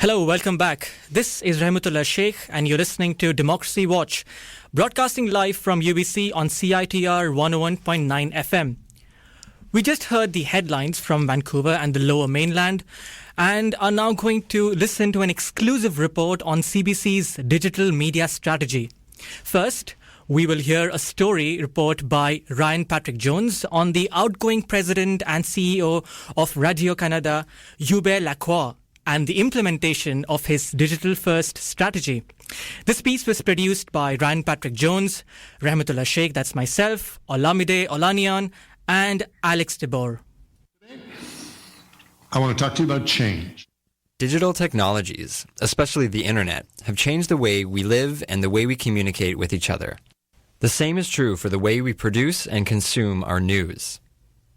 Hello, welcome back. This is Rahmatullah Sheikh and you're listening to Democracy Watch, broadcasting live from UBC on CITR 101.9 FM. We just heard the headlines from Vancouver and the Lower Mainland and are now going to listen to an exclusive report on CBC's digital media strategy. First, we will hear a story report by Ryan Patrick Jones on the outgoing president and CEO of Radio-Canada, Hubert Lacroix, and the implementation of his digital-first strategy. This piece was produced by Ryan Patrick Jones, Rahmatullah Sheikh, that's myself, Olamide Olaniyan, and Alex DeBoer. I want to talk to you about change. Digital technologies, especially the internet, have changed the way we live and the way we communicate with each other. The same is true for the way we produce and consume our news.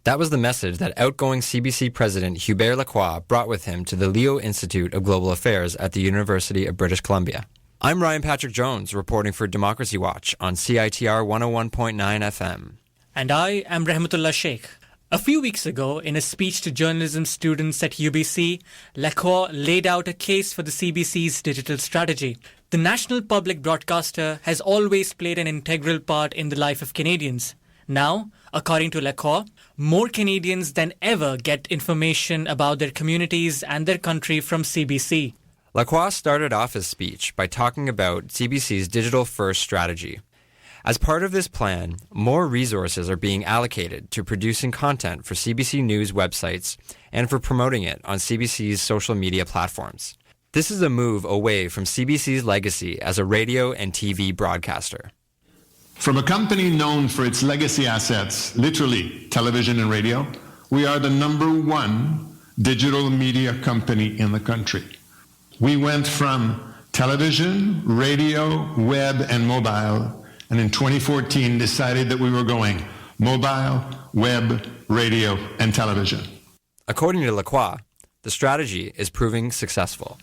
That was the message that outgoing CBC President Hubert Lacroix brought with him to the Leo Institute of Global Affairs at the University of British Columbia. I'm Ryan Patrick Jones, reporting for Democracy Watch on CITR 101.9 FM. And I am Rahmatullah Sheikh. A few weeks ago, in a speech to journalism students at UBC, Lacroix laid out a case for the CBC's digital strategy. The national public broadcaster has always played an integral part in the life of Canadians. Now, according to Lacroix, more Canadians than ever get information about their communities and their country from CBC. Lacroix started off his speech by talking about CBC's digital-first strategy. As part of this plan, more resources are being allocated to producing content for CBC News websites and for promoting it on CBC's social media platforms. This is a move away from CBC's legacy as a radio and TV broadcaster. From a company known for its legacy assets, literally television and radio, we are the #1 digital media company in the country. We went from television, radio, web, and mobile, and in 2014 decided that we were going mobile, web, radio, and television. According to Lacroix, the strategy is proving successful.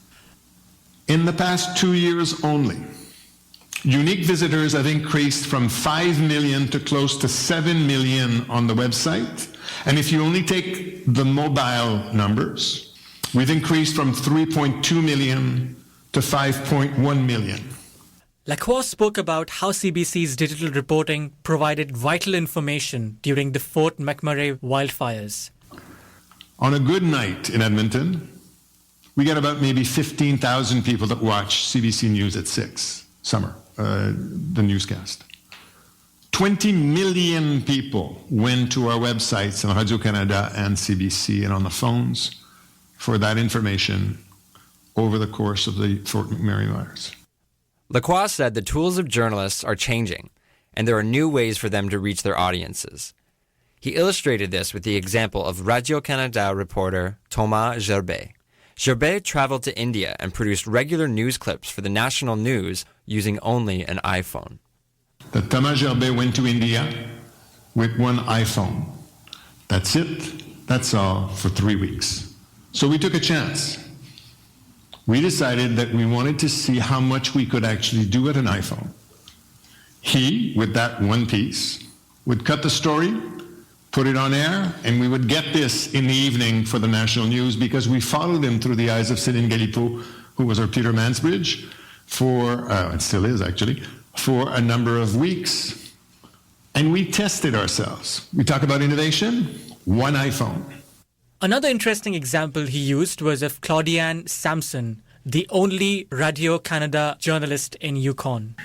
In the past 2 years only, unique visitors have increased from 5 million to close to 7 million on the website. And if you only take the mobile numbers, we've increased from 3.2 million to 5.1 million. Lacroix spoke about how CBC's digital reporting provided vital information during the Fort McMurray wildfires. On a good night in Edmonton, we get about maybe 15,000 people that watch CBC News at 6, the newscast. 20 million people went to our websites on Radio-Canada and CBC and on the phones for that information over the course of the Fort McMurray fires. Lacroix said the tools of journalists are changing, and there are new ways for them to reach their audiences. He illustrated this with the example of Radio-Canada reporter Thomas Gerbet. Gerbet traveled to India and produced regular news clips for the national news using only an iPhone. That Thomas Gerbet went to India with one iPhone. That's it. That's all for 3 weeks. So we took a chance. We decided that we wanted to see how much we could actually do with an iPhone. He, with that one piece, would cut the story, put it on air, and we would get this in the evening for the national news because we followed him through the eyes of Céline Galipeau, who was our Peter Mansbridge, and still is actually, for a number of weeks. And we tested ourselves. We talk about innovation, one iPhone. Another interesting example he used was of Claudiane Sampson, the only Radio-Canada journalist in Yukon.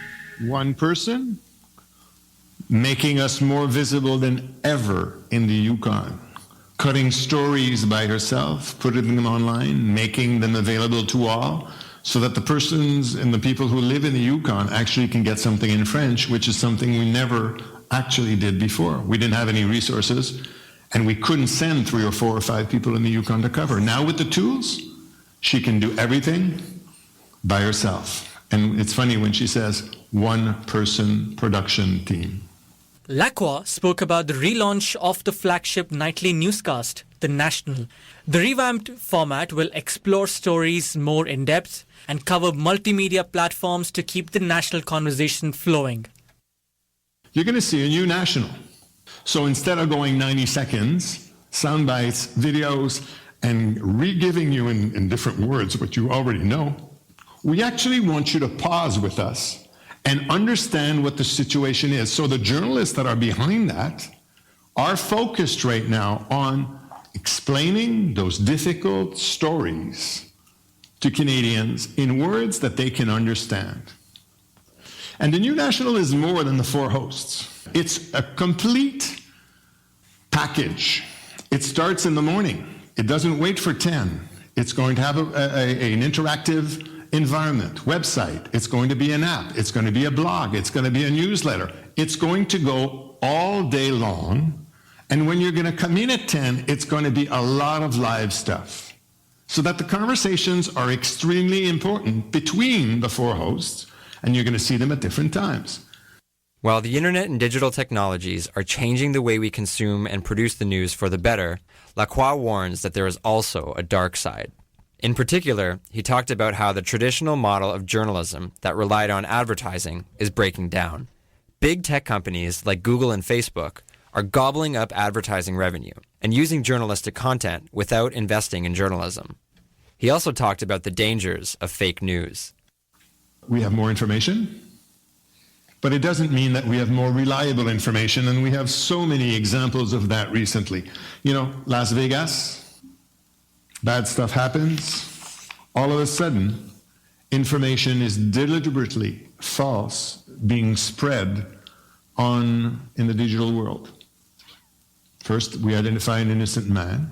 One person making us more visible than ever in the Yukon, cutting stories by herself, putting them online, making them available to all, so that the persons and the people who live in the Yukon actually can get something in French, which is something we never actually did before. We didn't have any resources, and we couldn't send 3 or 4 or 5 people in the Yukon to cover. Now with the tools, she can do everything by herself. And it's funny when she says, one-person production team. Lacroix spoke about the relaunch of the flagship nightly newscast, The National. The revamped format will explore stories more in depth and cover multimedia platforms to keep the national conversation flowing. You're going to see a new National. So instead of going 90 seconds, sound bites, videos, and re-giving you in different words what you already know, we actually want you to pause with us and understand what the situation is. So the journalists that are behind that are focused right now on explaining those difficult stories to Canadians in words that they can understand. And the New National is more than the four hosts. It's a complete package. It starts in the morning. It doesn't wait for 10. It's going to have an interactive environment, website. It's going to be an app. It's going to be a blog. It's going to be a newsletter. It's going to go all day long. And when you're going to come in at 10, it's going to be a lot of live stuff. So that the conversations are extremely important between the four hosts, and you're going to see them at different times. While the internet and digital technologies are changing the way we consume and produce the news for the better, Lacroix warns that there is also a dark side. In particular, he talked about how the traditional model of journalism that relied on advertising is breaking down. Big tech companies like Google and Facebook are gobbling up advertising revenue and using journalistic content without investing in journalism. He also talked about the dangers of fake news. We have more information, but it doesn't mean that we have more reliable information, and we have so many examples of that recently. You know, Las Vegas, bad stuff happens. All of a sudden, information is deliberately false being spread in the digital world. First, we identify an innocent man.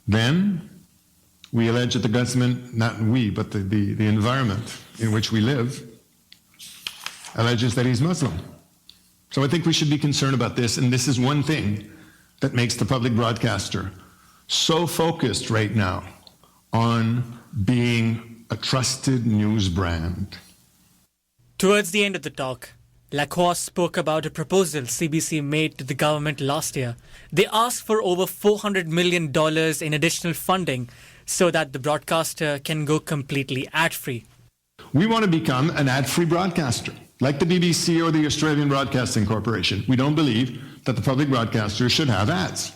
Then, we allege that the government, not we, but the environment in which we live, alleges that he's Muslim. So I think we should be concerned about this, and this is one thing that makes the public broadcaster so focused right now on being a trusted news brand. Towards the end of the talk, Lacroix spoke about a proposal CBC made to the government last year. They asked for over $400 million in additional funding so that the broadcaster can go completely ad-free. We want to become an ad-free broadcaster, like the BBC or the Australian Broadcasting Corporation. We don't believe that the public broadcaster should have ads.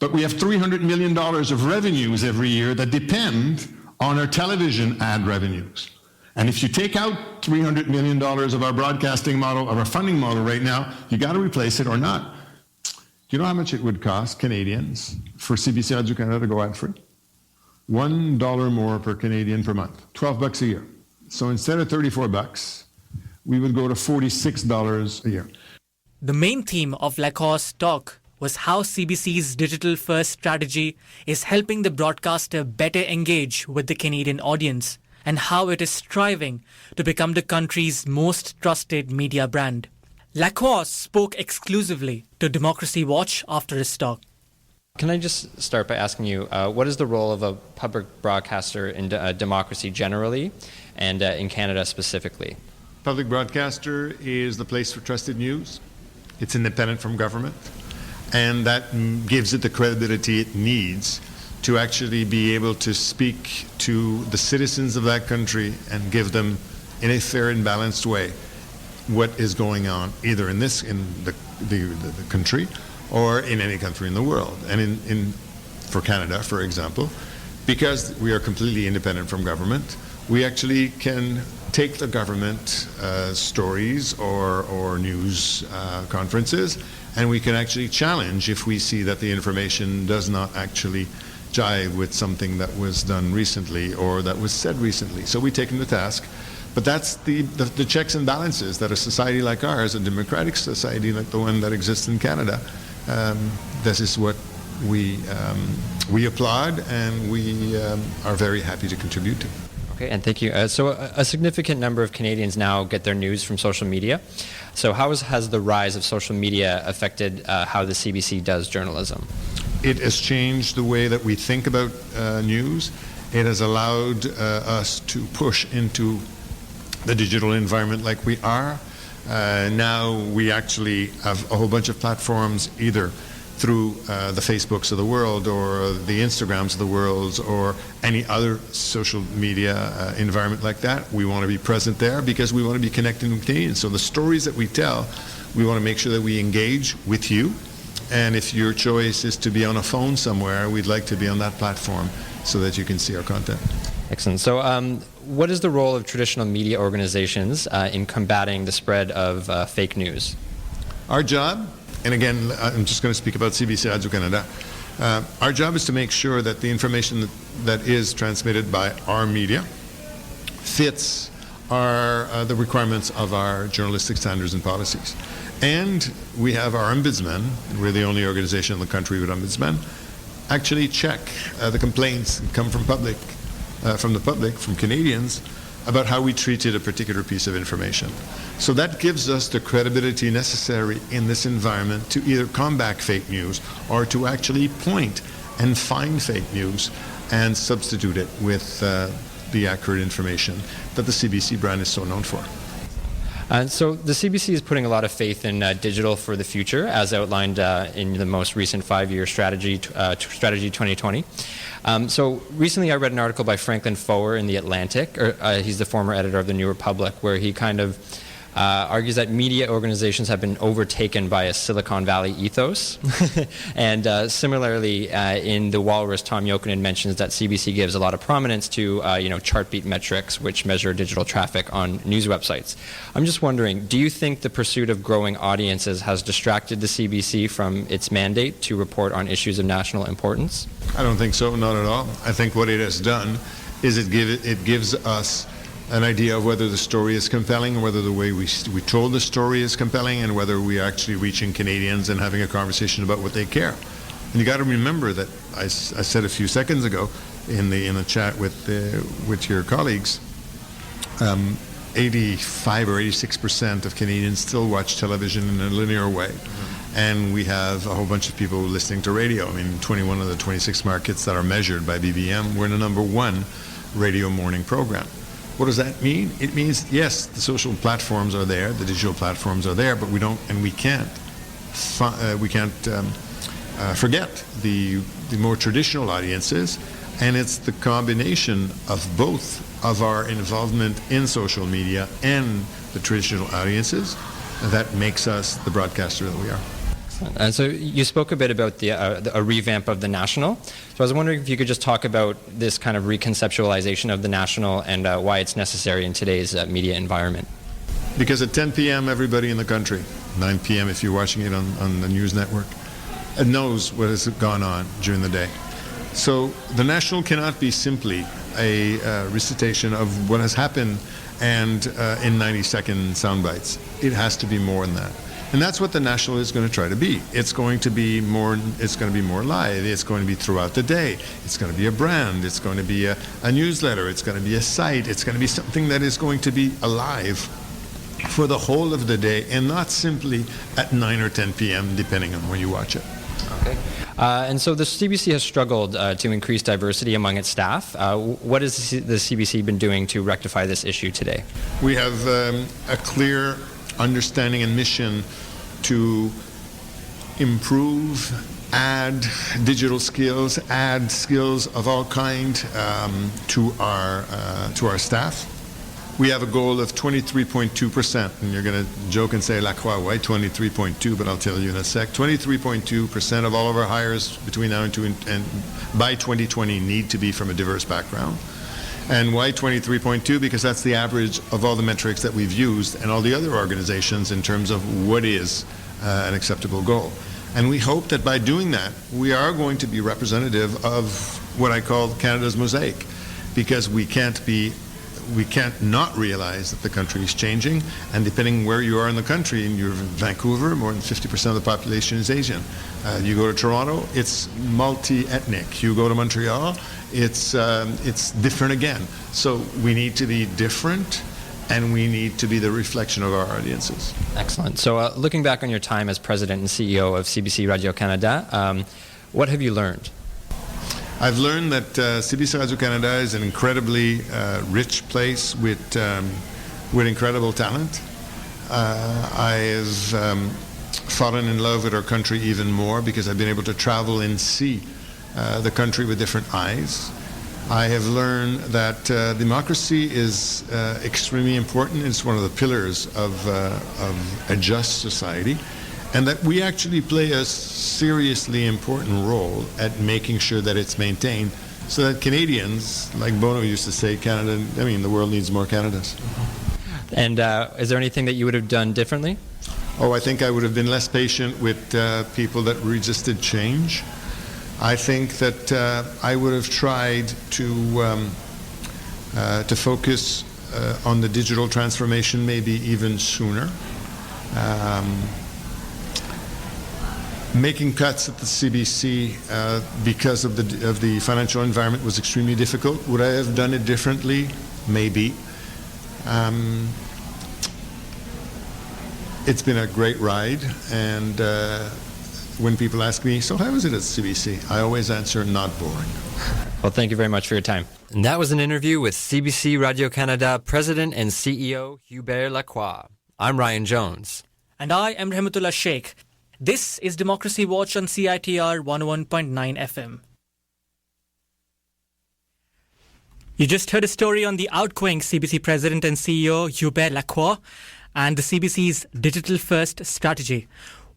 But we have $300 million of revenues every year that depend on our television ad revenues. And if you take out $300 million of our broadcasting model, of our funding model right now, you got to replace it or not. Do you know how much it would cost Canadians for CBC Radio Canada to go ad-free? $1 more per Canadian per month, $12 a year. So instead of $34, we would go to $46 a year. The main theme of Lacroix's talk was how CBC's digital-first strategy is helping the broadcaster better engage with the Canadian audience, and how it is striving to become the country's most trusted media brand. Lacroix spoke exclusively to Democracy Watch after his talk. Can I just start by asking you, what is the role of a public broadcaster in democracy generally and in Canada specifically? Public broadcaster is the place for trusted news. It's independent from government, and that gives it the credibility it needs to actually be able to speak to the citizens of that country and give them, in a fair and balanced way, what is going on, either in the country or in any country in the world. And for Canada, for example, because we are completely independent from government, we actually can take the government stories or news conferences, and we can actually challenge if we see that the information does not actually jive with something that was done recently or that was said recently. So we take them to task. But that's the checks and balances that a society like ours, a democratic society like the one that exists in Canada, this is what we applaud and we are very happy to contribute to. Okay, and thank you. So a significant number of Canadians now get their news from social media. So how has the rise of social media affected how the CBC does journalism? It has changed the way that we think about news. It has allowed us to push into the digital environment like we are. Now we actually have a whole bunch of platforms, either through the Facebooks of the world or the Instagrams of the world or any other social media environment like that. We want to be present there because we want to be connecting with Canadians. So the stories that we tell, we want to make sure that we engage with you And if your choice is to be on a phone somewhere, we'd like to be on that platform so that you can see our content. Excellent. So what is the role of traditional media organizations in combating the spread of fake news? Our job, and again, I'm just going to speak about CBC Radio-Canada, our job is to make sure that the information that is transmitted by our media fits the requirements of our journalistic standards and policies. And we have our ombudsman, we're the only organization in the country with ombudsman, actually check the complaints that come from the public, from Canadians, about how we treated a particular piece of information. So that gives us the credibility necessary in this environment to either combat fake news or to actually point and find fake news and substitute it with the accurate information that the CBC brand is so known for. And so the CBC is putting a lot of faith in digital for the future, as outlined in the most recent 5-year strategy 2020. So recently I read an article by Franklin Foer in The Atlantic, he's the former editor of The New Republic, where he kind of argues that media organizations have been overtaken by a Silicon Valley ethos. And similarly, in The Walrus, Tom Jokinen mentions that CBC gives a lot of prominence to chartbeat metrics, which measure digital traffic on news websites. I'm just wondering, do you think the pursuit of growing audiences has distracted the CBC from its mandate to report on issues of national importance? I don't think so, not at all. I think what it has done is it gives us an idea of whether the story is compelling, whether the way we told the story is compelling, and whether we're actually reaching Canadians and having a conversation about what they care. And you got to remember that I said a few seconds ago in the chat with your colleagues, 85 or 86% of Canadians still watch television in a linear way. And we have a whole bunch of people listening to radio. I mean, 21 of the 26 markets that are measured by BBM, we're in the #1 radio morning program. What does that mean? It means, yes, the social platforms are there, the digital platforms are there, but we can't forget the more traditional audiences, and it's the combination of both of our involvement in social media and the traditional audiences that makes us the broadcaster that we are. And so you spoke a bit about a revamp of the National. So I was wondering if you could just talk about this kind of reconceptualization of the National and why it's necessary in today's media environment. Because at 10 p.m. everybody in the country, 9 p.m. if you're watching it on the news network, knows what has gone on during the day. So the National cannot be simply a recitation of what has happened and in 90-second sound bites. It has to be more than that. And that's what the National is going to try to be. It's going to be more live. It's going to be throughout the day. It's going to be a brand. It's going to be a newsletter. It's going to be a site. It's going to be something that is going to be alive for the whole of the day and not simply at 9 or 10 p.m. depending on when you watch it. Okay. And so the CBC has struggled to increase diversity among its staff. What has the CBC been doing to rectify this issue today? We have a clear understanding and mission to improve, add digital skills, add skills of all kind to our staff. We have a goal of 23.2%, and you're going to joke and say, La Croix, why 23.2? But I'll tell you in a sec. 23.2% of all of our hires between now and by 2020 need to be from a diverse background. And why 23.2? Because that's the average of all the metrics that we've used and all the other organizations in terms of what is an acceptable goal. And we hope that by doing that, we are going to be representative of what I call Canada's mosaic, because we can't not realize that the country is changing, and depending where you are in the country, and you're in Vancouver, more than 50% of the population is Asian. You go to Toronto, it's multi-ethnic. You go to Montreal, it's different again. So we need to be different, and we need to be the reflection of our audiences. Excellent. So looking back on your time as president and CEO of CBC Radio-Canada, what have you learned? I've learned that CBC Radio-Canada is an incredibly rich place with incredible talent. I have fallen in love with our country even more because I've been able to travel and see the country with different eyes. I have learned that democracy is extremely important. It's one of the pillars of a just society. and that we actually play a seriously important role at making sure that it's maintained, so that Canadians, like Bono used to say, the world needs more Canadas. And is there anything that you would have done differently? Oh, I think I would have been less patient with people that resisted change. I think that I would have tried to focus on the digital transformation maybe even sooner. Making cuts at the CBC because of the financial environment was extremely difficult. Would I have done it differently? Maybe. It's been a great ride, and when people ask me, so how was it at CBC? I always answer, not boring. Well, thank you very much for your time. And that was an interview with CBC Radio-Canada President and CEO Hubert Lacroix. I'm Ryan Jones. And I am Rahmatullah Sheikh. This is Democracy Watch on CITR 101.9 FM. You just heard a story on the outgoing CBC President and CEO Hubert Lacroix and the CBC's digital-first strategy.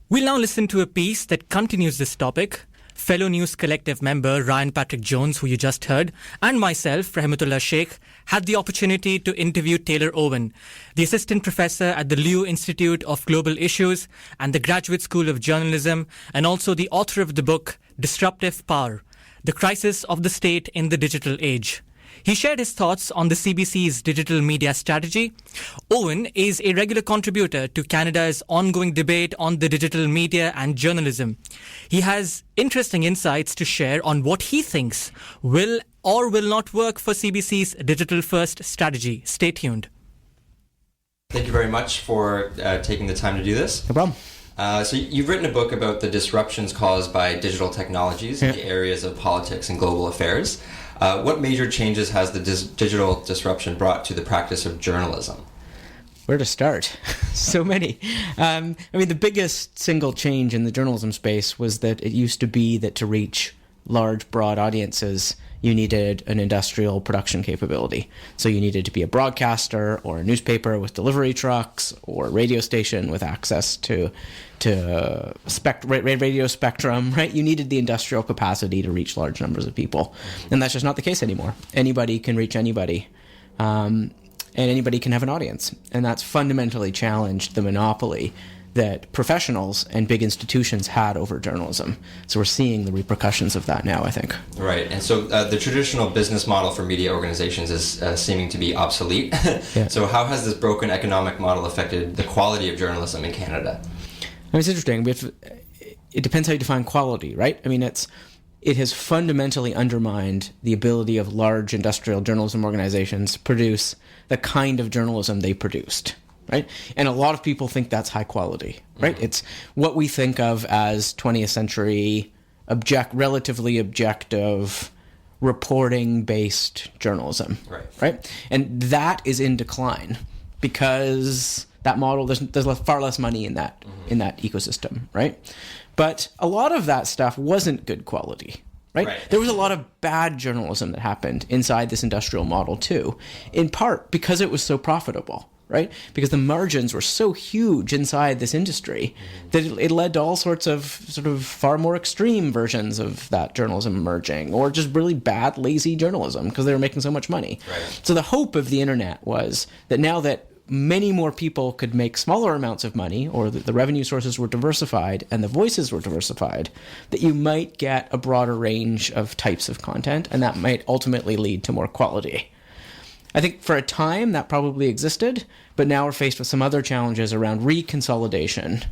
We'll now listen to a piece that continues this topic. Fellow News Collective member Ryan Patrick Jones, who you just heard, and myself, Rahmatullah Sheikh, had the opportunity to interview Taylor Owen, the assistant professor at the Liu Institute of Global Issues and the Graduate School of Journalism, and also the author of the book Disruptive Power: The Crisis of the State in the Digital Age. He shared his thoughts on the CBC's digital media strategy. Owen is a regular contributor to Canada's ongoing debate on the digital media and journalism. He has interesting insights to share on what he thinks will or will not work for CBC's digital-first strategy. Stay tuned. Thank you very much for taking the time to do this. No problem. So you've written a book about the disruptions caused by digital technologies in the areas of politics and global affairs. What major changes has the digital disruption brought to the practice of journalism? Where to start? So many. The biggest single change in the journalism space was that it used to be that to reach large, broad audiences, you needed an industrial production capability. So you needed to be a broadcaster or a newspaper with delivery trucks or a radio station with access to radio spectrum, right? You needed the industrial capacity to reach large numbers of people. And that's just not the case anymore. Anybody can reach anybody. And anybody can have an audience. And that's fundamentally challenged the monopoly that professionals and big institutions had over journalism. So we're seeing the repercussions of that now, I think. Right. And so the traditional business model for media organizations is seeming to be obsolete. Yeah. So how has this broken economic model affected the quality of journalism in Canada? It's interesting. It depends how you define quality, right? It has fundamentally undermined the ability of large industrial journalism organizations to produce the kind of journalism they produced. Right? And a lot of people think that's high quality, right? Mm-hmm. It's what we think of as 20th century relatively objective reporting-based journalism, right? And that is in decline because that model, there's far less money in that ecosystem, right? But a lot of that stuff wasn't good quality, right? There was a lot of bad journalism that happened inside this industrial model too, in part because it was so profitable. Right? Because the margins were so huge inside this industry that it led to all sorts of sort of far more extreme versions of that journalism emerging, or just really bad, lazy journalism because they were making so much money. Right. So the hope of the internet was that now that many more people could make smaller amounts of money, or that the revenue sources were diversified and the voices were diversified, that you might get a broader range of types of content, and that might ultimately lead to more quality. I think for a time that probably existed, but now we're faced with some other challenges around reconsolidation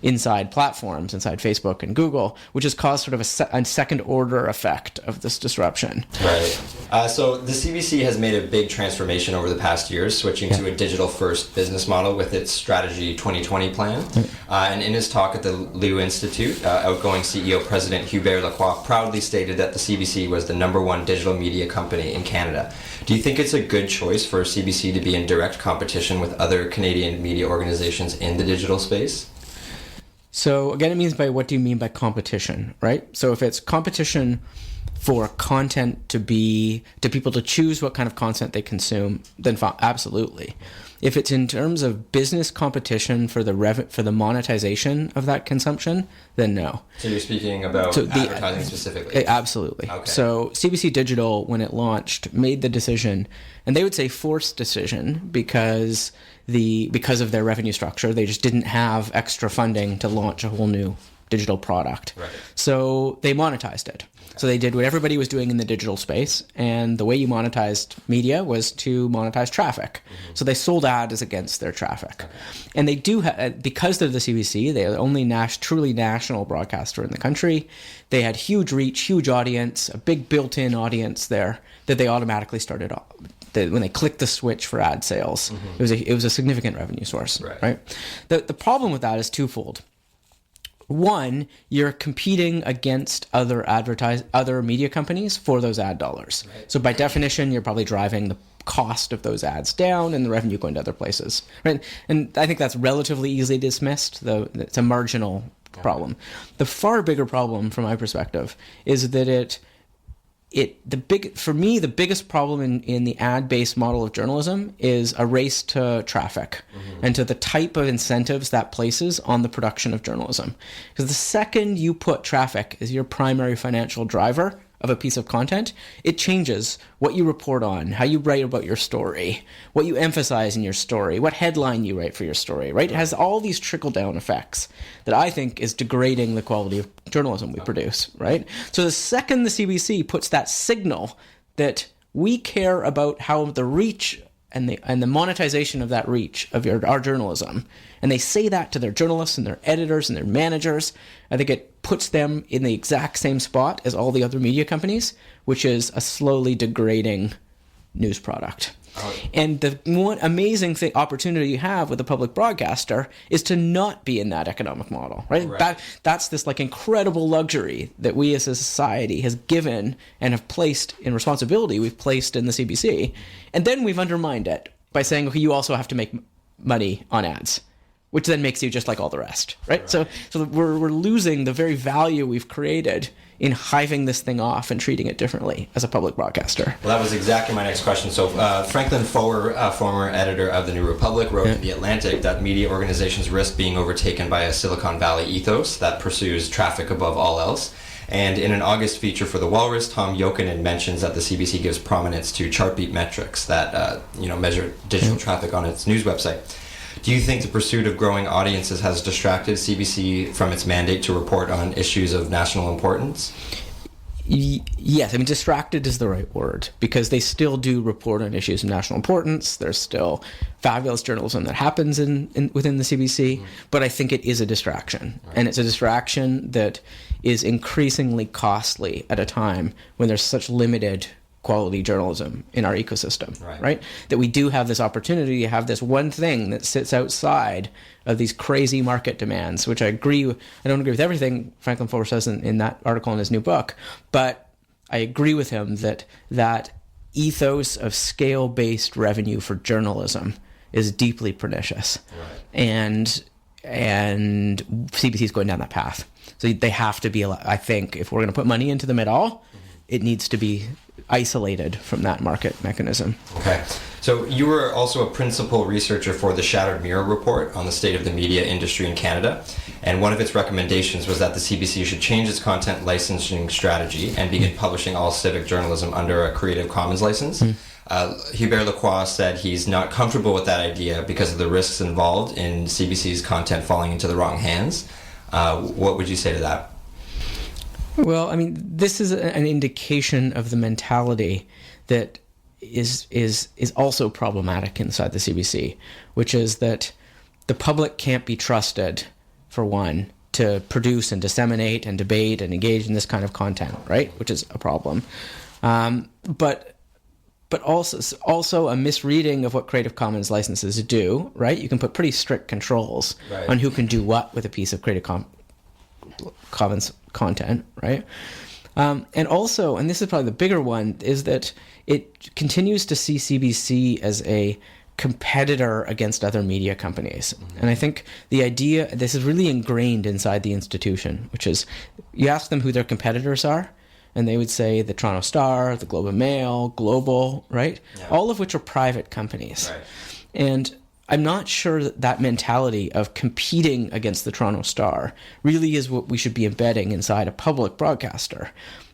inside platforms, inside Facebook and Google, which has caused sort of a second-order effect of this disruption. Right. So the CBC has made a big transformation over the past years, switching to a digital-first business model with its Strategy 2020 plan. And in his talk at the Liu Institute, outgoing CEO President Hubert Lacroix proudly stated that the CBC was the #1 digital media company in Canada. Do you think it's a good choice for CBC to be in direct competition with other Canadian media organizations in the digital space? So again, what do you mean by competition, right? So if it's competition for content to people to choose what kind of content they consume, then absolutely. If it's in terms of business competition for the monetization of that consumption, then no. So you're speaking about advertising specifically? Absolutely. Okay. So CBC Digital, when it launched, made the decision, and they would say forced decision because of their revenue structure, they just didn't have extra funding to launch a whole new digital product. Right. So they monetized it. So they did what everybody was doing in the digital space, and the way you monetized media was to monetize traffic. Mm-hmm. So they sold ads against their traffic. Okay. And they do because they're the CBC, they're the only truly national broadcaster in the country. They had huge reach, huge audience, a big built-in audience there that they automatically started off. When they clicked the switch for ad sales, mm-hmm. it was a significant revenue source. Right? The problem with that is twofold. One, you're competing against other media companies for those ad dollars. Right. So by definition, you're probably driving the cost of those ads down and the revenue going to other places. Right? And I think that's relatively easily dismissed, though it's a marginal problem. The far bigger problem, from my perspective, is that the biggest problem in the ad-based model of journalism is a race to traffic and to the type of incentives that places on the production of journalism. Because the second you put traffic as your primary financial driver of a piece of content, it changes what you report on, how you write about your story, what you emphasize in your story, what headline you write for your story, right? It has all these trickle-down effects that I think is degrading the quality of journalism we produce, right? So the second the CBC puts that signal that we care about how the reach and the monetization of that reach of our journalism, and they say that to their journalists and their editors and their managers, I think it puts them in the exact same spot as all the other media companies, which is a slowly degrading news product. And the one amazing opportunity you have with a public broadcaster is to not be in that economic model, right? That's this incredible luxury that we as a society has given and have placed in responsibility. We've placed in the CBC, and then we've undermined it by saying, okay, you also have to make money on ads, which then makes you just like all the rest, right? So we're losing the very value we've created in hiving this thing off and treating it differently as a public broadcaster. Well, that was exactly my next question. So Franklin Foer, former editor of The New Republic, wrote in The Atlantic that media organizations risk being overtaken by a Silicon Valley ethos that pursues traffic above all else. And in an August feature for The Walrus, Tom Jokinen mentions that the CBC gives prominence to Chartbeat metrics that measure digital traffic on its news website. Do you think the pursuit of growing audiences has distracted CBC from its mandate to report on issues of national importance? Yes, distracted is the right word, because they still do report on issues of national importance. There's still fabulous journalism that happens within the CBC, but I think it is a distraction. Right. And it's a distraction that is increasingly costly at a time when there's such limited quality journalism in our ecosystem, right? That we do have this opportunity to have this one thing that sits outside of these crazy market demands, which I don't agree with everything Franklin Foer says in that article in his new book, but I agree with him that ethos of scale-based revenue for journalism is deeply pernicious. Right. And CBC is going down that path. So they have to be, I think, if we're going to put money into them at all, it needs to be isolated from that market mechanism. Okay. So you were also a principal researcher for the Shattered Mirror report on the state of the media industry in Canada. And one of its recommendations was that the CBC should change its content licensing strategy and begin publishing all civic journalism under a Creative Commons license. Hubert Lacroix said he's not comfortable with that idea because of the risks involved in CBC's content falling into the wrong hands. What would you say to that? Well, this is an indication of the mentality that is also problematic inside the CBC, which is that the public can't be trusted, for one, to produce and disseminate and debate and engage in this kind of content, right? Which is a problem. But also a misreading of what Creative Commons licenses do, right? You can put pretty strict controls on who can do what with a piece of Creative Commons content, right? And also, and this is probably the bigger one, is that it continues to see CBC as a competitor against other media companies. And I think the idea, this is really ingrained inside the institution, which is you ask them who their competitors are, and they would say the Toronto Star, the Globe and Mail, Global, right? Yeah. All of which are private companies. Right. And I'm not sure that that mentality of competing against the Toronto Star really is what we should be embedding inside a public broadcaster.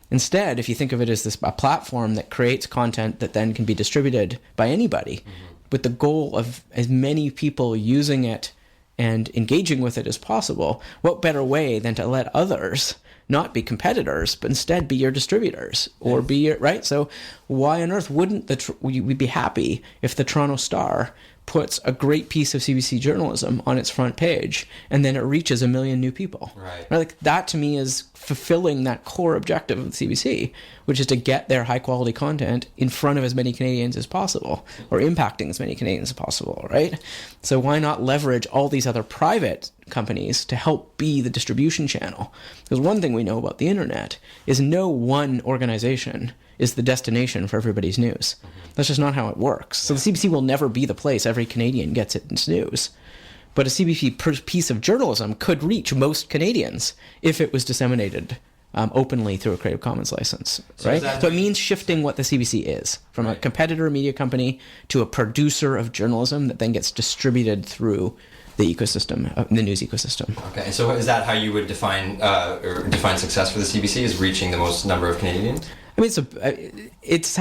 Instead, if you think of it as a platform that creates content that then can be distributed by anybody, with the goal of as many people using it and engaging with it as possible, what better way than to let others not be competitors, but instead be your distributors or be your, right? So why on earth wouldn't we'd be happy if the Toronto Star puts a great piece of CBC journalism on its front page and then it reaches 1 million new people? Right. Like that to me is fulfilling that core objective of the CBC, which is to get their high quality content in front of as many Canadians as possible or impacting as many Canadians as possible, right? So why not leverage all these other private companies to help be the distribution channel? Because one thing we know about the internet is no one organization is the destination for everybody's news. That's just not how it works. So the CBC will never be the place every Canadian gets its news. But a CBC piece of journalism could reach most Canadians if it was disseminated openly through a Creative Commons license, right? So it means shifting what the CBC is from a competitor media company to a producer of journalism that then gets distributed through the ecosystem, the news ecosystem. Okay, so is that how you would define success for the CBC? Is reaching the most number of Canadians? I mean, it's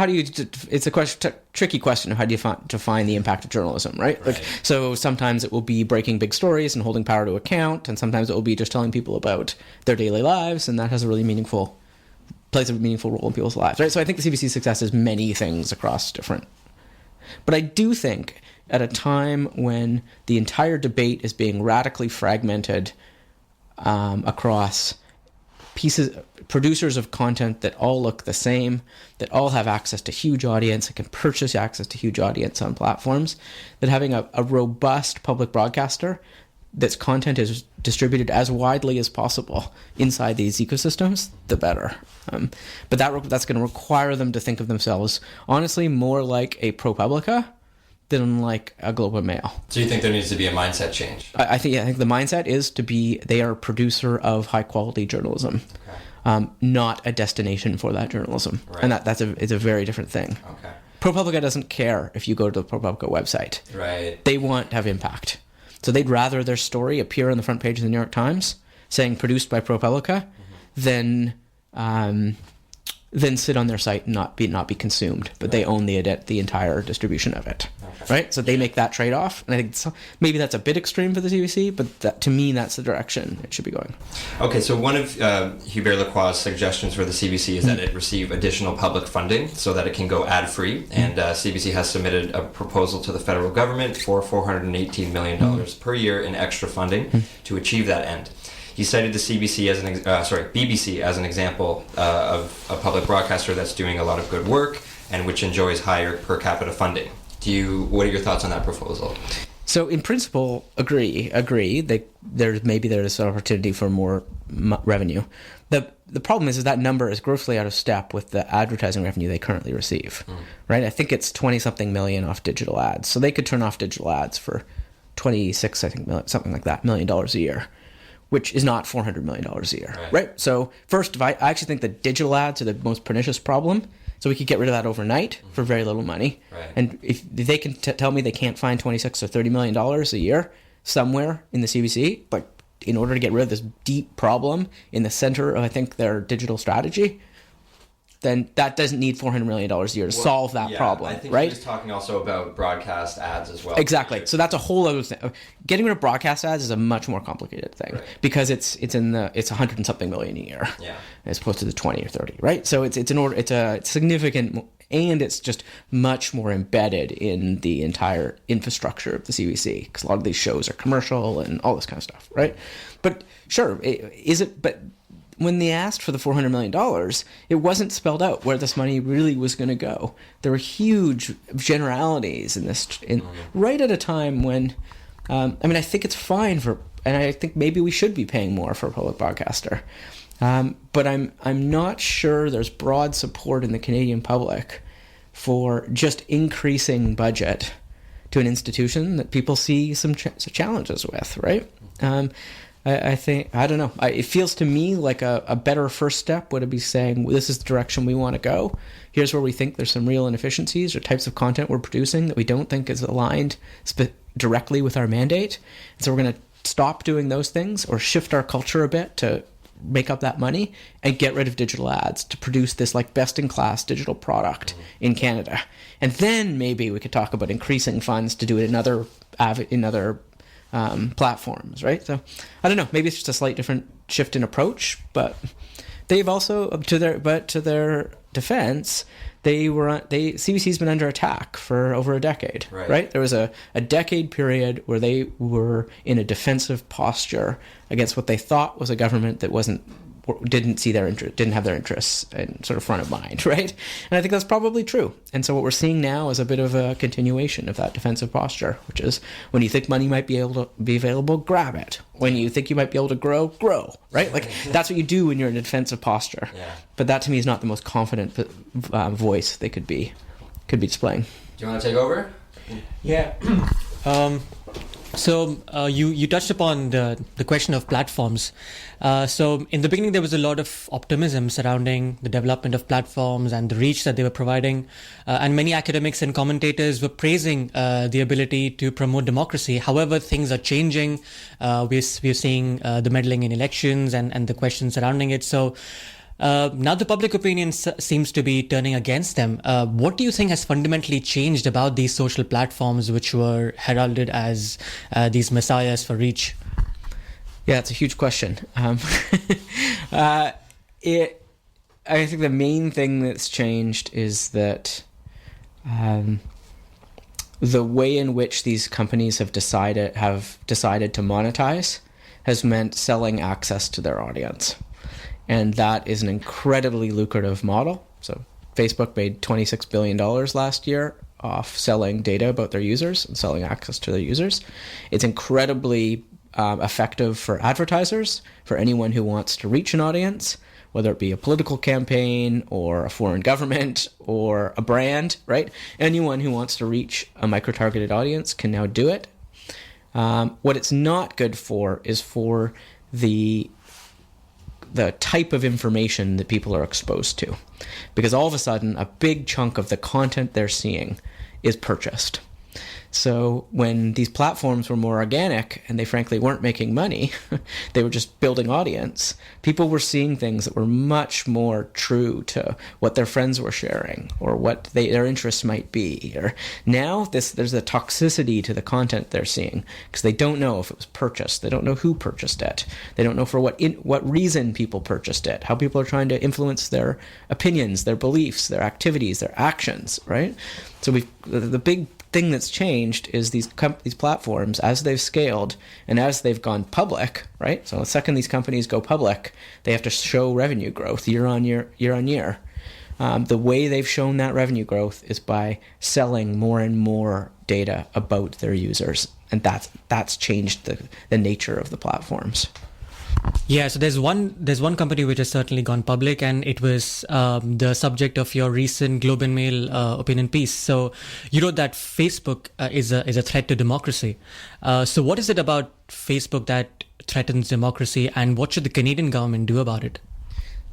a tricky question of how do you define the impact of journalism, right? Like, so sometimes it will be breaking big stories and holding power to account, and sometimes it will be just telling people about their daily lives, and that has a really plays a meaningful role in people's lives, right? So I think the CBC's success is many things across different. But I do think at a time when the entire debate is being radically fragmented across producers of content that all look the same, that all have access to huge audience, that can purchase access to huge audience on platforms, that having a robust public broadcaster that's content is distributed as widely as possible inside these ecosystems, the better. But that's going to require them to think of themselves, honestly, more like a ProPublica than like a Globe and Mail. So you think there needs to be a mindset change? I think the mindset is they are a producer of high quality journalism, not a destination for that journalism, and it's a very different thing. Okay. ProPublica doesn't care if you go to the ProPublica website. Right. They want to have impact, so they'd rather their story appear on the front page of the New York Times saying produced by ProPublica than sit on their site and not be consumed, but they own the entire distribution of it, right? So they make that trade-off, and I think maybe that's a bit extreme for the CBC, but to me, that's the direction it should be going. Okay, so one of Hubert Lacroix's suggestions for the CBC is that it receive additional public funding so that it can go ad-free, and CBC has submitted a proposal to the federal government for $418 million per year in extra funding to achieve that end. He cited the BBC as an example of a public broadcaster that's doing a lot of good work and which enjoys higher per capita funding. What are your thoughts on that proposal? So, in principle, agree. There's an opportunity for more revenue. The problem is that number is grossly out of step with the advertising revenue they currently receive. Right? I think it's 20-something million off digital ads. So they could turn off digital ads for 26, I think, something like that, $1 million a year, which is not $400 million a year, right? So first, I actually think that digital ads are the most pernicious problem, so we could get rid of that overnight for very little money. Right. And if they can tell me they can't find $26 or $30 million a year somewhere in the CBC, like in order to get rid of this deep problem in the center of, I think, their digital strategy, then that doesn't need $400 million a year to solve that problem, I think right? he was talking also about broadcast ads as well. Exactly. So that's a whole other thing. Getting rid of broadcast ads is a much more complicated thing because it's 100 and something million a year, as opposed to the 20 or 30, right? So it's significant, and it's just much more embedded in the entire infrastructure of the CBC because a lot of these shows are commercial and all this kind of stuff, right? But sure, but when they asked for the $400 million, it wasn't spelled out where this money really was going to go. There were huge generalities in this, right at a time when, I think it's fine and I think maybe we should be paying more for a public broadcaster. But I'm not sure there's broad support in the Canadian public for just increasing budget to an institution that people see some challenges with, right? I think, I don't know. It feels to me like a better first step would be saying, this is the direction we want to go. Here's where we think there's some real inefficiencies or types of content we're producing that we don't think is aligned directly with our mandate. And so we're going to stop doing those things or shift our culture a bit to make up that money and get rid of digital ads to produce this like best-in-class digital product in Canada. And then maybe we could talk about increasing funds to do it in other platforms, right? So I don't know. Maybe it's just a slight different shift in approach, but they've also, to their defense, CBC's been under attack for over a decade, right? There was a decade period where they were in a defensive posture against what they thought was a government that didn't have their interests in sort of front of mind, right? And I think that's probably true. And so what we're seeing now is a bit of a continuation of that defensive posture, which is when you think money might be able to be available, grab it. When you think you might be able to grow, right? Like that's what you do when you're in a defensive posture. Yeah. But that to me is not the most confident voice they could be displaying. Do you want to take over? Yeah. So you touched upon the question of platforms. So in the beginning, there was a lot of optimism surrounding the development of platforms and the reach that they were providing. And many academics and commentators were praising the ability to promote democracy. However, things are changing. We're seeing the meddling in elections and the questions surrounding it. So now the public opinion seems to be turning against them. What do you think has fundamentally changed about these social platforms which were heralded as these messiahs for reach? Yeah, it's a huge question. I think the main thing that's changed is that the way in which these companies have decided to monetize has meant selling access to their audience. And that is an incredibly lucrative model. So Facebook made $26 billion last year off selling data about their users and selling access to their users. It's incredibly effective for advertisers, for anyone who wants to reach an audience, whether it be a political campaign or a foreign government or a brand, right? Anyone who wants to reach a micro-targeted audience can now do it. What it's not good for is for the type of information that people are exposed to. Because all of a sudden, a big chunk of the content they're seeing is purchased. So when these platforms were more organic and they frankly weren't making money, they were just building audience, people were seeing things that were much more true to what their friends were sharing or what their interests might be. Or now there's a toxicity to the content they're seeing because they don't know if it was purchased. They don't know who purchased it. They don't know for what reason people purchased it, how people are trying to influence their opinions, their beliefs, their activities, their actions, right? So the big thing that's changed is these platforms, as they've scaled and as they've gone public, right? So the second these companies go public, they have to show revenue growth year on year. The way they've shown that revenue growth is by selling more and more data about their users, and that's changed the nature of the platforms. Yeah, so there's one company which has certainly gone public, and it was the subject of your recent Globe and Mail opinion piece. So you wrote that Facebook is a threat to democracy. So what is it about Facebook that threatens democracy, and what should the Canadian government do about it?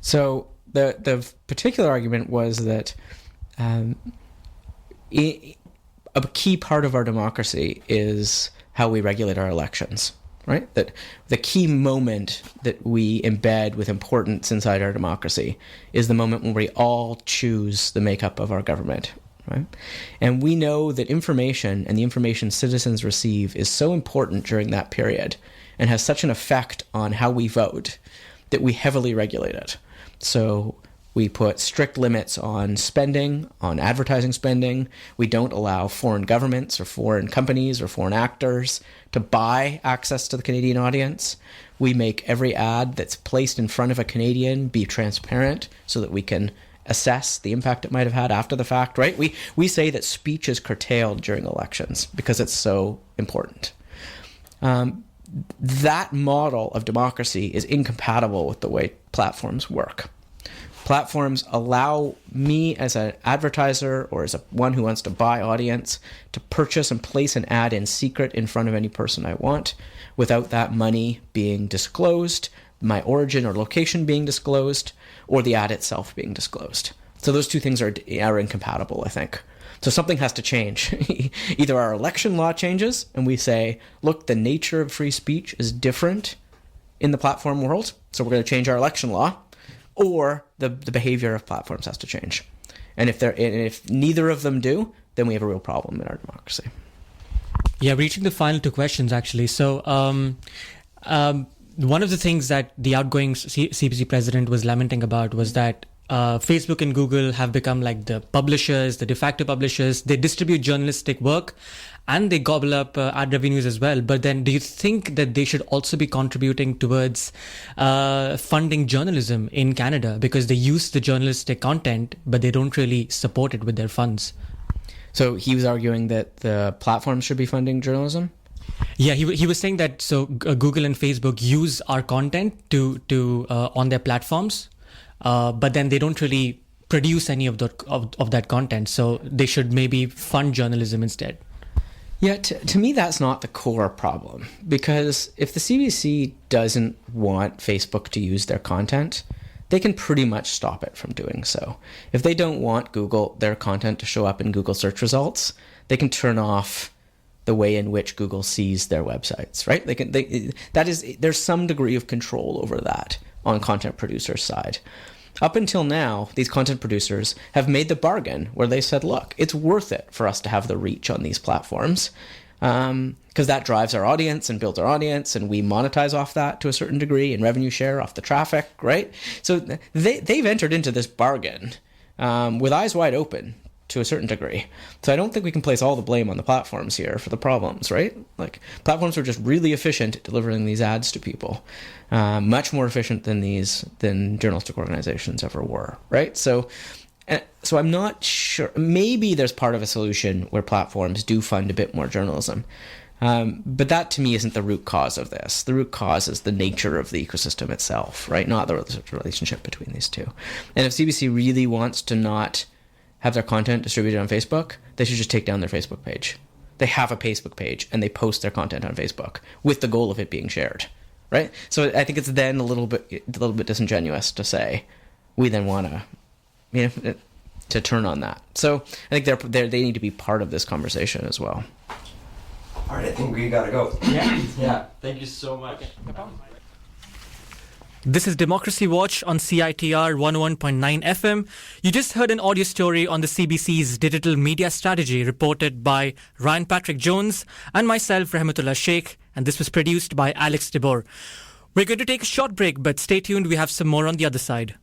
So the particular argument was that a key part of our democracy is how we regulate our elections. Right? That the key moment that we embed with importance inside our democracy is the moment when we all choose the makeup of our government. Right? And we know that information and the information citizens receive is so important during that period and has such an effect on how we vote that we heavily regulate it. So we put strict limits on spending, on advertising spending. We don't allow foreign governments or foreign companies or foreign actors to buy access to the Canadian audience. We make every ad that's placed in front of a Canadian be transparent so that we can assess the impact it might have had after the fact, right? We say that speech is curtailed during elections because it's so important. That model of democracy is incompatible with the way platforms work. Platforms allow me as an advertiser or as one who wants to buy audience to purchase and place an ad in secret in front of any person I want without that money being disclosed, my origin or location being disclosed, or the ad itself being disclosed. So those two things are incompatible, I think. So something has to change. Either our election law changes and we say, look, the nature of free speech is different in the platform world, so we're going to change our election law, or the behavior of platforms has to change. And if neither of them do, then we have a real problem in our democracy. Yeah, reaching the final two questions, actually. So one of the things that the outgoing CPC president was lamenting about was that Facebook and Google have become like the publishers, the de facto publishers. They distribute journalistic work and they gobble up ad revenues as well. But then do you think that they should also be contributing towards funding journalism in Canada, because they use the journalistic content, but they don't really support it with their funds? So he was arguing that the platforms should be funding journalism? Yeah, he was saying that Google and Facebook use our content to on their platforms, but then they don't really produce any of that content. So they should maybe fund journalism instead. Yeah, to me, that's not the core problem. Because if the CBC doesn't want Facebook to use their content, they can pretty much stop it from doing so. If they don't want their content to show up in Google search results, they can turn off the way in which Google sees their websites, right? There's some degree of control over that on content producers' side. Up until now, these content producers have made the bargain where they said, look, it's worth it for us to have the reach on these platforms because that drives our audience and builds our audience, and we monetize off that to a certain degree and revenue share off the traffic, right? So they've entered into this bargain with eyes wide open to a certain degree. So I don't think we can place all the blame on the platforms here for the problems, right? Like, platforms are just really efficient at delivering these ads to people, much more efficient than journalistic organizations ever were, right? So I'm not sure. Maybe there's part of a solution where platforms do fund a bit more journalism. But that, to me, isn't the root cause of this. The root cause is the nature of the ecosystem itself, right? Not the relationship between these two. And if CBC really wants to not have their content distributed on Facebook, they should just take down their Facebook page. They have a Facebook page and they post their content on Facebook with the goal of it being shared, right? So I think it's then a little bit disingenuous to say we then want to turn on that. So I think they need to be part of this conversation as well. All right, I think we gotta go. Yeah. Thank you so much. Okay, no problem. This is Democracy Watch on CITR 101.9 FM. You just heard an audio story on the CBC's digital media strategy reported by Ryan Patrick Jones and myself, Rahmatullah Sheikh, and this was produced by Alex DeBoer. We're going to take a short break, but stay tuned, we have some more on the other side.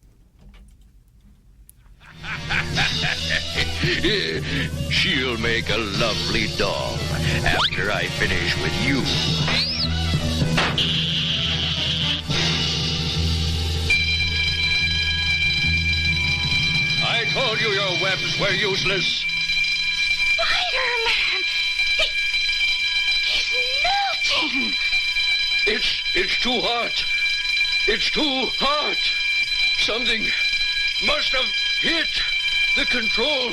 She'll make a lovely doll after I finish with you. I told you your webs were useless. Spider-Man! He's melting! It's too hot. It's too hot. Something must have hit the control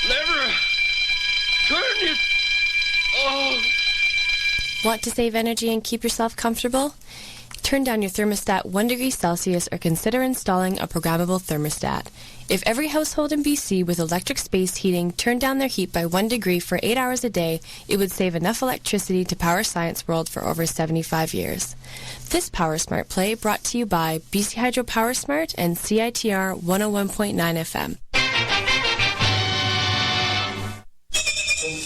lever. Turn it off. Want to save energy and keep yourself comfortable? Turn down your thermostat 1 degree Celsius or consider installing a programmable thermostat. If every household in BC with electric space heating turned down their heat by 1 degree for 8 hours a day, it would save enough electricity to power Science World for over 75 years. This Power Smart play brought to you by BC Hydro Power Smart and CITR 101.9 FM.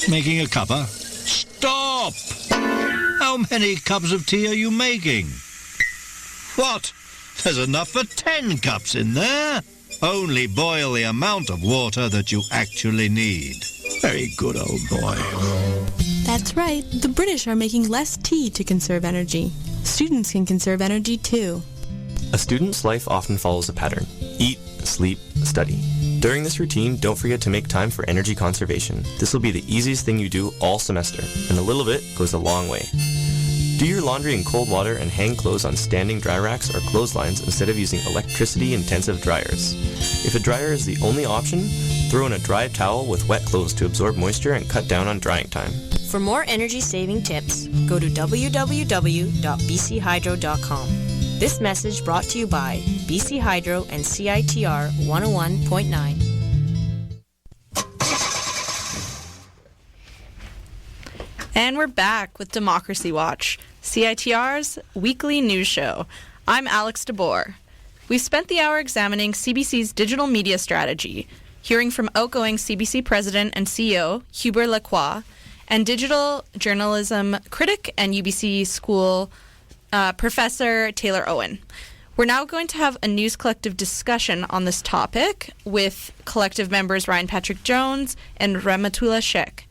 Making a cuppa? Stop! How many cups of tea are you making? What? There's enough for 10 cups in there. Only boil the amount of water that you actually need. Very good, old boy. That's right. The British are making less tea to conserve energy. Students can conserve energy too. A student's life often follows a pattern. Eat, sleep, study. During this routine, don't forget to make time for energy conservation. This will be the easiest thing you do all semester, and a little bit goes a long way. Do your laundry in cold water and hang clothes on standing dry racks or clotheslines instead of using electricity-intensive dryers. If a dryer is the only option, throw in a dry towel with wet clothes to absorb moisture and cut down on drying time. For more energy-saving tips, go to www.bchydro.com. This message brought to you by BC Hydro and CITR 101.9. And we're back with Democracy Watch, CITR's weekly news show. I'm Alex DeBoer. We've spent the hour examining CBC's digital media strategy, hearing from outgoing CBC President and CEO Hubert Lacroix and digital journalism critic and UBC School Professor Taylor Owen. We're now going to have a News Collective discussion on this topic with collective members Ryan Patrick Jones and Rahmatullah Sheikh.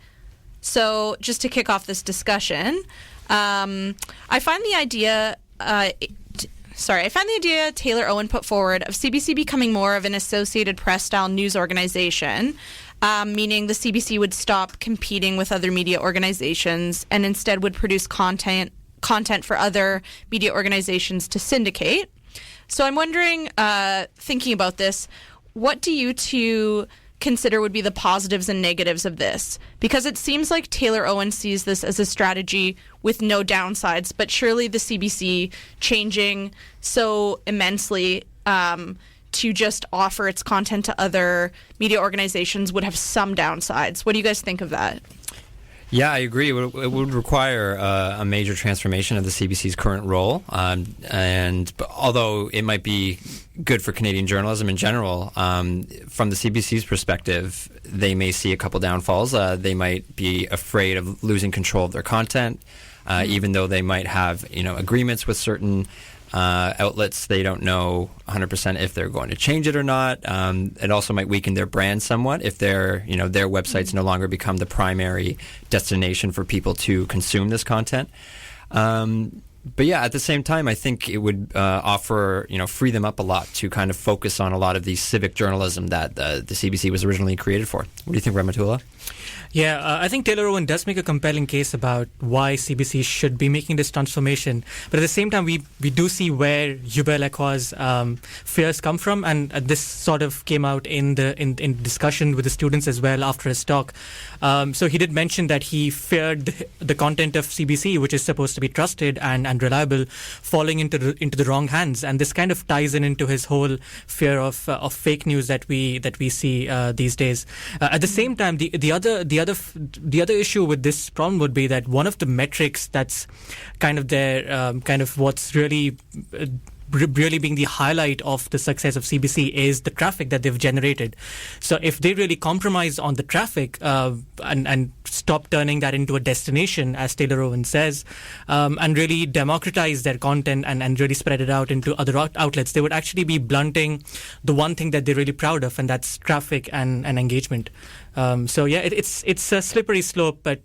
So just to kick off this discussion, I find the idea Taylor Owen put forward of CBC becoming more of an Associated Press-style news organization, meaning the CBC would stop competing with other media organizations and instead would produce content for other media organizations to syndicate. So I'm wondering, thinking about this, what do you two consider would be the positives and negatives of this? Because it seems like Taylor Owen sees this as a strategy with no downsides, but surely the CBC changing so immensely to just offer its content to other media organizations would have some downsides. What do you guys think of that? Yeah, I agree. It would require a major transformation of the CBC's current role. And although it might be good for Canadian journalism in general, from the CBC's perspective, they may see a couple downfalls. They might be afraid of losing control of their content, even though they might have agreements with certain outlets. They don't know 100% if they're going to change it or not. It also might weaken their brand somewhat if their websites no longer become the primary destination for people to consume this content. But yeah, at the same time, I think it would offer, free them up a lot to kind of focus on a lot of the civic journalism that the CBC was originally created for. What do you think, Rahmatullah? Yeah, I think Taylor Owen does make a compelling case about why CBC should be making this transformation. But at the same time, we do see where Hubert Lacroix's fears come from, and this sort of came out in discussion with the students as well after his talk. So he did mention that he feared the content of CBC, which is supposed to be trusted and reliable, falling into the wrong hands, and this kind of ties into his whole fear of fake news that we see these days. At the same time, the other issue with this problem would be that one of the metrics that's kind of there, kind of what's really being the highlight of the success of CBC is the traffic that they've generated. So if they really compromise on the traffic and stop turning that into a destination, as Taylor Owen says, and really democratize their content and really spread it out into other outlets, they would actually be blunting the one thing that they're really proud of, and that's traffic and engagement. So yeah, it's a slippery slope, but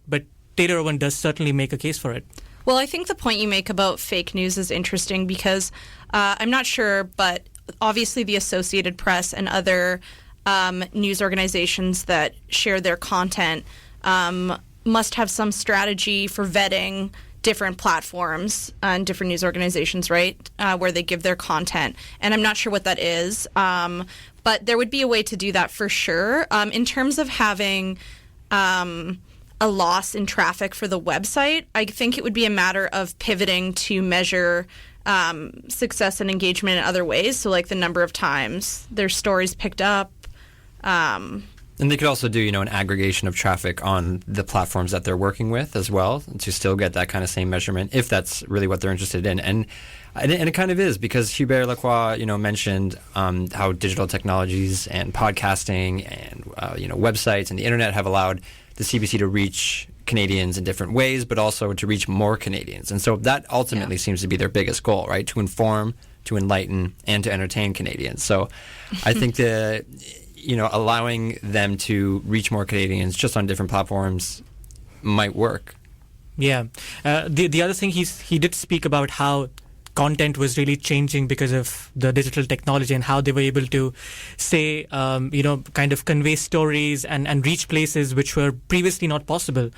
Taylor Owen does certainly make a case for it. Well, I think the point you make about fake news is interesting because I'm not sure, but obviously the Associated Press and other news organizations that share their content must have some strategy for vetting different platforms and different news organizations, right, where they give their content. And I'm not sure what that is, but there would be a way to do that for sure. In terms of having a loss in traffic for the website, I think it would be a matter of pivoting to measure success and engagement in other ways. So like the number of times their stories picked up. And they could also do, an aggregation of traffic on the platforms that they're working with as well to still get that kind of same measurement if that's really what they're interested in. And it kind of is, because Hubert Lacroix, mentioned how digital technologies and podcasting and, websites and the internet have allowed the CBC to reach Canadians in different ways, but also to reach more Canadians. And so that ultimately seems to be their biggest goal, right? To inform, to enlighten, and to entertain Canadians. So I think that, allowing them to reach more Canadians just on different platforms might work. Yeah. The other thing he did speak about how content was really changing because of the digital technology and how they were able to say, kind of convey stories and reach places which were previously not possible.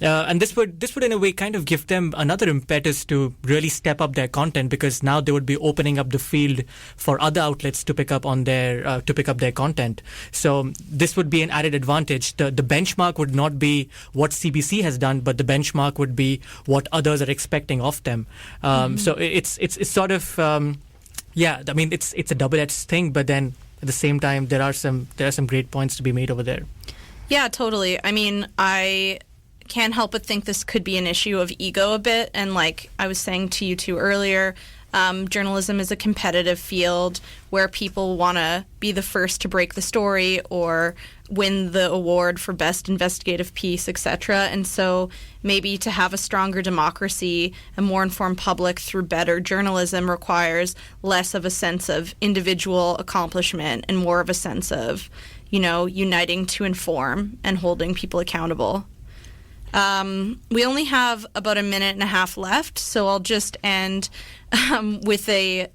And this would in a way kind of give them another impetus to really step up their content, because now they would be opening up the field for other outlets to pick up their content. So this would be an added advantage. The benchmark would not be what CBC has done, but the benchmark would be what others are expecting of them. So it's sort of it's a double-edged thing, but then at the same time there are some great points to be made over there. Yeah, totally. I mean, I can't help but think this could be an issue of ego a bit, and like I was saying to you two earlier, journalism is a competitive field where people want to be the first to break the story or win the award for best investigative piece, etc. And so maybe to have a stronger democracy, a more informed public through better journalism requires less of a sense of individual accomplishment and more of a sense of, uniting to inform and holding people accountable. We only have about a minute and a half left, so I'll just end with a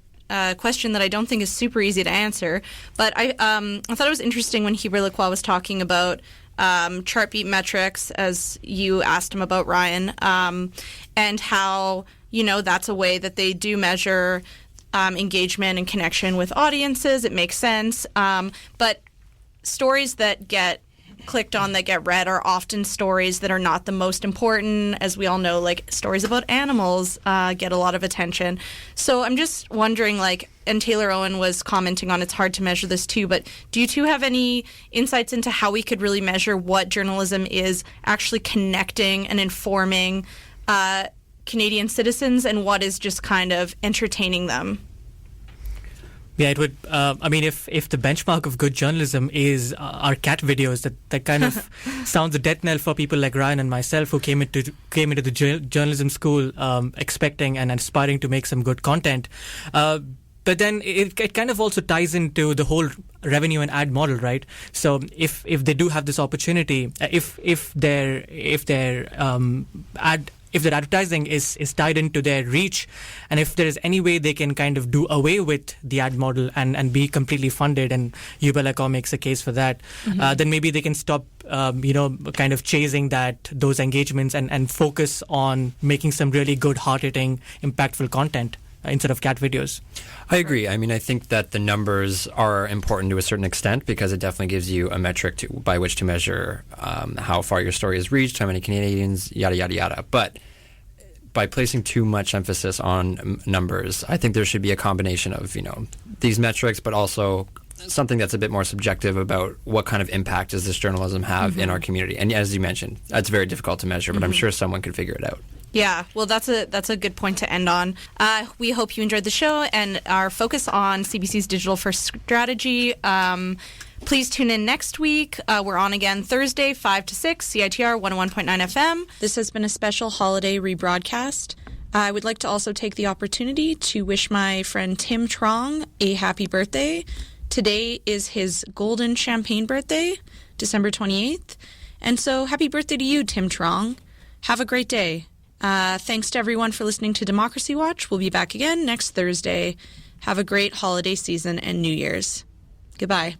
question that I don't think is super easy to answer. But I thought it was interesting when Heber Lacroix was talking about Chartbeat metrics, as you asked him about, Ryan, and how, that's a way that they do measure engagement and connection with audiences. It makes sense. But stories that get clicked on, that get read, are often stories that are not the most important. As we all know, like stories about animals get a lot of attention. So I'm just wondering, and Taylor Owen was commenting on it's hard to measure this too, but do you two have any insights into how we could really measure what journalism is actually connecting and informing Canadian citizens and what is just kind of entertaining them? Yeah, it would. If the benchmark of good journalism is our cat videos, that kind of sounds a death knell for people like Ryan and myself, who came into the journalism school expecting and aspiring to make some good content. But then it kind of also ties into the whole revenue and ad model, right? So if they do have this opportunity, if their advertising is tied into their reach, and if there is any way they can kind of do away with the ad model and be completely funded, and Heber Lacroix makes a case for that, then maybe they can stop, kind of chasing those engagements and focus on making some really good, hard-hitting, impactful content instead of cat videos. I agree. I mean, I think that the numbers are important to a certain extent, because it definitely gives you a metric by which to measure how far your story has reached, how many Canadians, yada, yada, yada. But by placing too much emphasis on numbers, I think there should be a combination of, these metrics, but also something that's a bit more subjective about what kind of impact does this journalism have in our community. And as you mentioned, that's very difficult to measure, but I'm sure someone could figure it out. Yeah, well, that's a good point to end on. We hope you enjoyed the show and our focus on CBC's digital first strategy. Please tune in next week. We're on again Thursday, 5 to 6, CITR 101.9 FM. This has been a special holiday rebroadcast. I would like to also take the opportunity to wish my friend Tim Trong a happy birthday. Today is his golden champagne birthday, December 28th. And so happy birthday to you, Tim Trong. Have a great day. Thanks to everyone for listening to Democracy Watch. We'll be back again next Thursday. Have a great holiday season and New Year's. Goodbye.